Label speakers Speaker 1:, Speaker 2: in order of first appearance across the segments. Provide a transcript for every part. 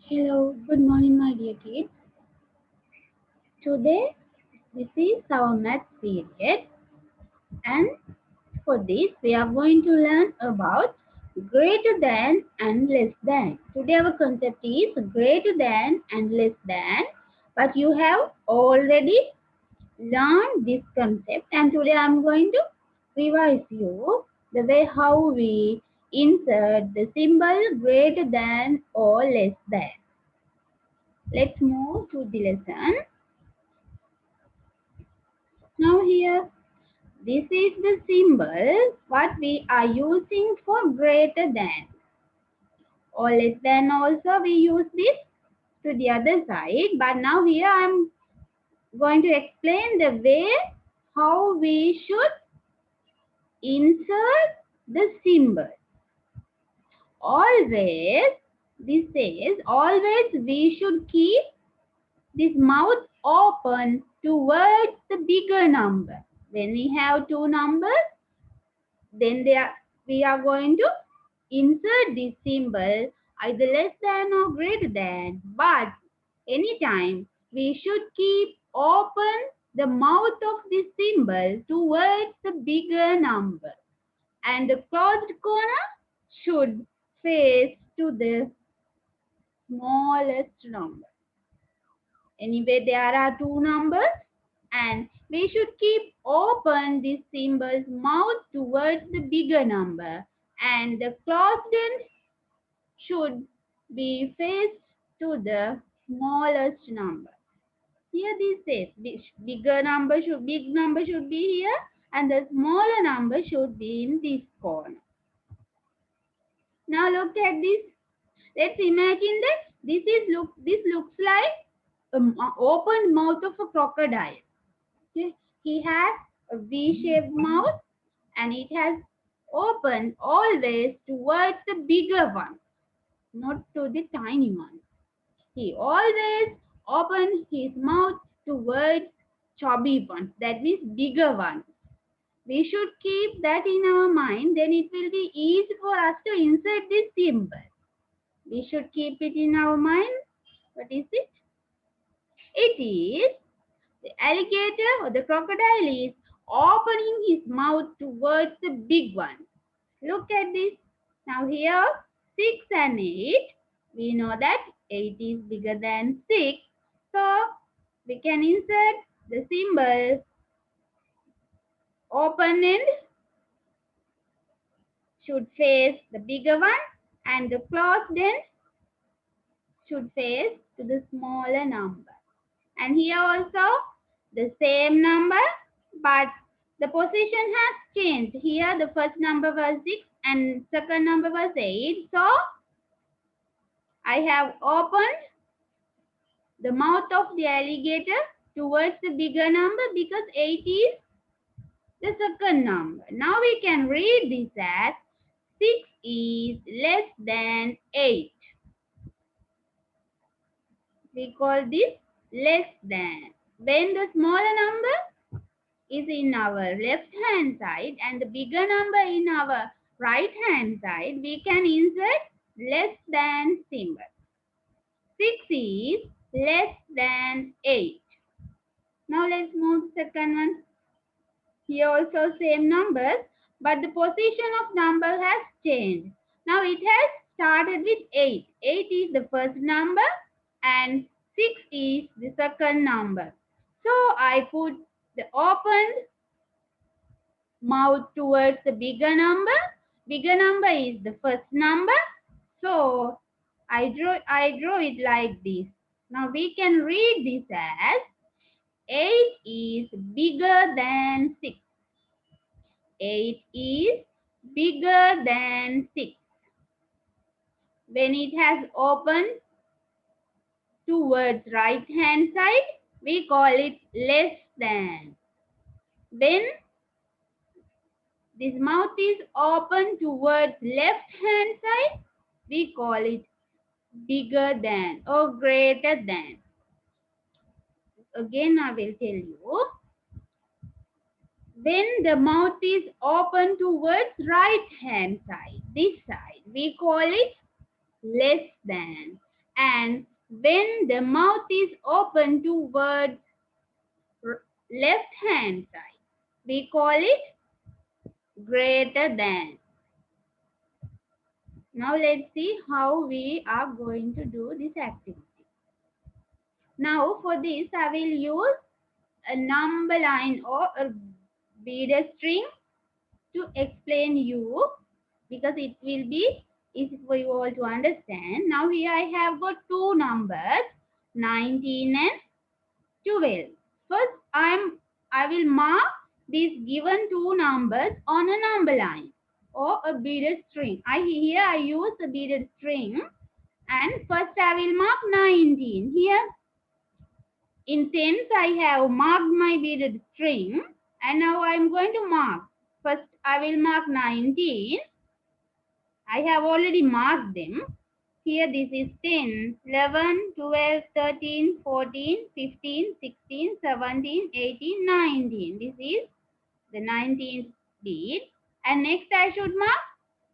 Speaker 1: Hello, good morning, my dear kids. Today, this is our math period, and for this, we are going to learn about greater than and less than. Today, our concept is greater than and less than, but you have already learned this concept, and today I'm going to revise you the way how we insert the symbol greater than or less than. Let's move to the lesson. Now here, this is the symbol what we are using for greater than or less than also we use this to the other side. But now here I am going to explain the way how we should insert the symbol. Always, this says always we should keep this mouth open towards the bigger number. When we have two numbers, then we are going to insert this symbol either less than or greater than, but anytime we should keep open the mouth of this symbol towards the bigger number, and the closed corner should face to the smallest number. Anyway, there are two numbers, and we should keep open this symbol's mouth towards the bigger number, and the closed end should be faced to the smallest number. Here this says big number should be here, and the smaller number should be in this corner. Now look at this. Let's imagine that this looks like an open mouth of a crocodile. Okay? He has a V-shaped mouth, and it has opened always towards the bigger one, not to the tiny one. He always opened his mouth towards chubby ones, that means bigger ones. We should keep that in our mind, then it will be easy for us to insert this symbol. We should keep it in our mind. What is it? It is the alligator or the crocodile is opening his mouth towards the big one. Look at this. Now here 6 and 8. We know that 8 is bigger than 6. So we can insert the symbol open end should face the bigger one, and the closed end should face to the smaller number. And here also the same number, but the position has changed. Here the first number was 6 and second number was 8. So I have opened the mouth of the alligator towards the bigger number because 8 is the second number. Now we can read this as 6 is less than 8. We call this less than. When the smaller number is in our left hand side and the bigger number in our right hand side, we can insert less than symbol. 6 is less than 8. Now let's move to second one. Here also same numbers, but the position of number has changed. Now it has started with 8. 8 is the first number and 6 is the second number. So I put the opened mouth towards the bigger number. Bigger number is the first number. So I draw it like this. Now we can read this as 8 is bigger than 6. 8 is bigger than 6. When it has opened towards right hand side, we call it less than. When this mouth is open towards left hand side, we call it bigger than or greater than. Again I will tell you. When the mouth is open towards right hand side, this side, we call it less than. and when the mouth is open towards left hand side, we call it greater than. Now let's see how we are going to do this activity. Now for this I will use a number line or a beaded string to explain you, because it will be easy for you all to understand. Now here I have got two numbers, 19 and 12. First I will mark these given two numbers on a number line or a beaded string. Here I use a beaded string, and first I will mark 19. Here in tens I have marked my beaded string, and now I am going to mark. First I will mark 19. I have already marked them. Here this is 10, 11, 12, 13, 14, 15, 16, 17, 18, 19. This is the 19th bead. And next I should mark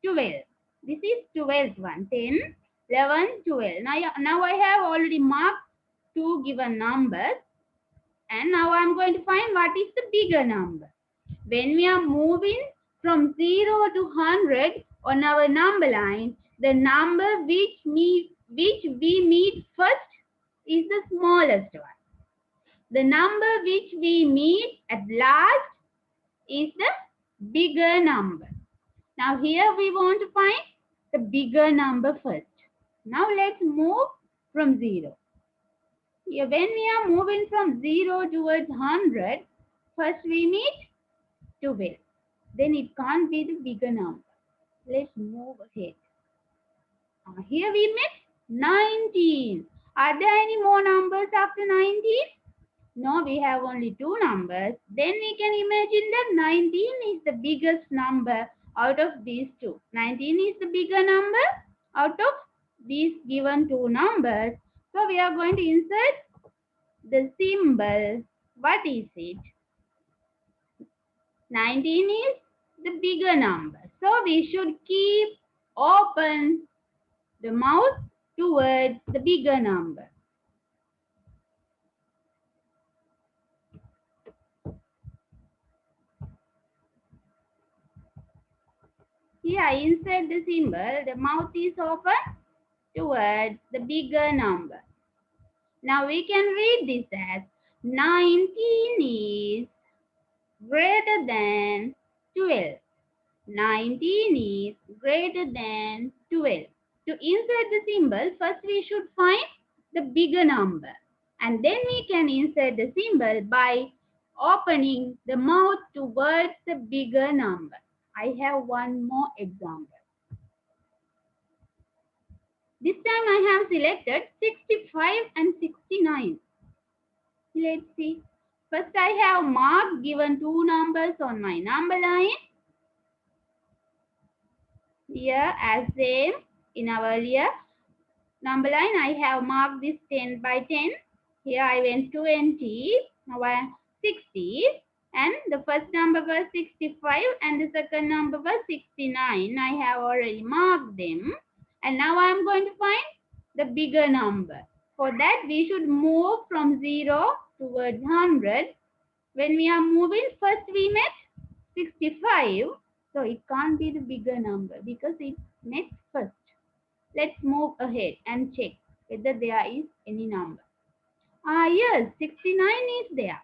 Speaker 1: 12. This is 12th one. 10, 11, 12. Now I have already marked two given numbers. And now I am going to find what is the bigger number. When we are moving from 0 to 100 on our number line, the number which we meet first is the smallest one. The number which we meet at last is the bigger number. Now here we want to find the bigger number first. Now let's move from 0. Here when we are moving from 0 towards 100, first we meet 12. Then it can't be the bigger number. Let's move ahead. Here we met 19. Are there any more numbers after 19? No, we have only two numbers. Then we can imagine that 19 is the biggest number out of these two. 19 is the bigger number out of these given two numbers. So we are going to insert the symbol. What is it? 19 is the bigger number. So we should keep open the mouth towards the bigger number. Here I insert the symbol, the mouth is open towards the bigger number. Now we can read this as 19 is greater than 12. 19 is greater than 12. To insert the symbol, first we should find the bigger number, and then we can insert the symbol by opening the mouth towards the bigger number. I have one more example. This time I have selected 65 and 69. Let's see. First I have marked given two numbers on my number line. Here as same in our earlier number line, I have marked this 10 by 10. Here I went 20, now I 60, and the first number was 65 and the second number was 69. I have already marked them, and now I am going to find the bigger number. For that we should move from 0 towards 100. When we are moving, first we met 65. So it can't be the bigger number because it met first. Let's move ahead and check whether there is any number. Yes, 69 is there.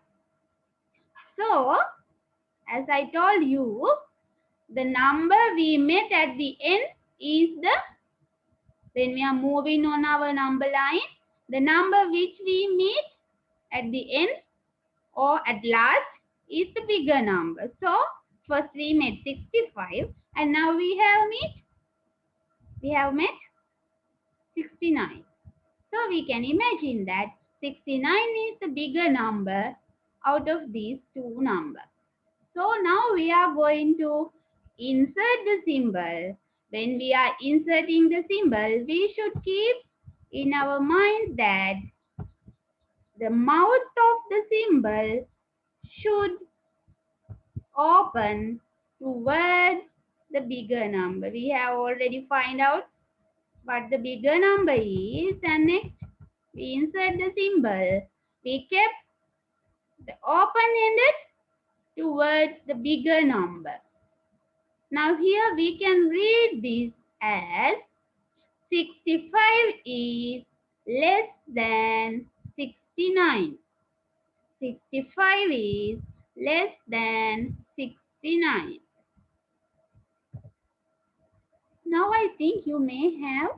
Speaker 1: So, as I told you, the number we met at the end is when we are moving on our number line, the number which we meet at the end or at last is the bigger number. So, first we met 65 and now we have met 69. So we can imagine that 69 is the bigger number out of these two numbers. So now we are going to insert the symbol. When we are inserting the symbol, we should keep in our mind that the mouth of the symbol should open towards the bigger number. We have already find out what the bigger number is, and next we insert the symbol. We kept the open-ended towards the bigger number. Now here we can read this as 65 is less than 69. 65 is less than 69. Now I think you may have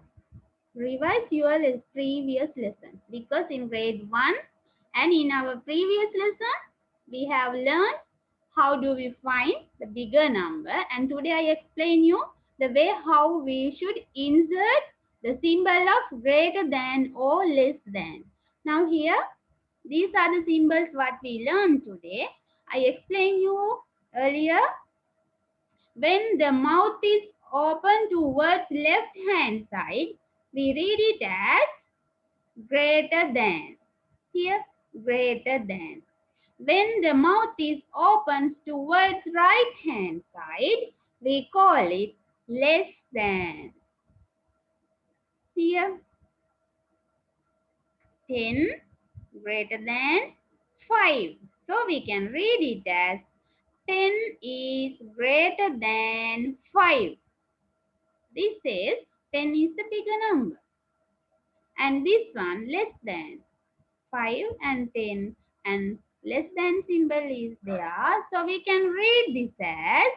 Speaker 1: revised your previous lessons, because in grade 1 and in our previous lesson we have learned how do we find the bigger number, and today I explain you the way how we should insert the symbol of greater than or less than. Now here these are the symbols what we learned today. I explained you earlier. When the mouth is open towards left hand side, we read it as greater than. Here, greater than. When the mouth is open towards right hand side, we call it less than. Here, 10 greater than 5. So we can read it as 10 is greater than 5. This says 10 is the bigger number. And this one less than. 5 and 10 and less than symbol is there. So we can read this as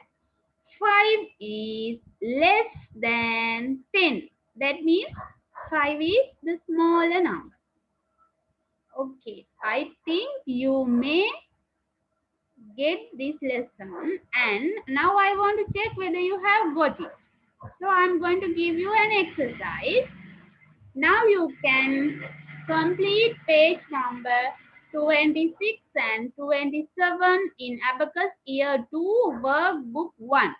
Speaker 1: 5 is less than 10. That means 5 is the smaller number. Okay, I think you may get this lesson, and now I want to check whether you have got it. So I am going to give you an exercise. Now you can complete page number 26 and 27 in Abacus Year 2 Workbook 1.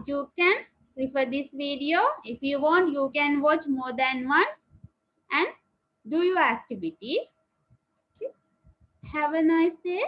Speaker 1: You can refer this video. If you want, you can watch more than one and do your activity. Okay. Have a nice day.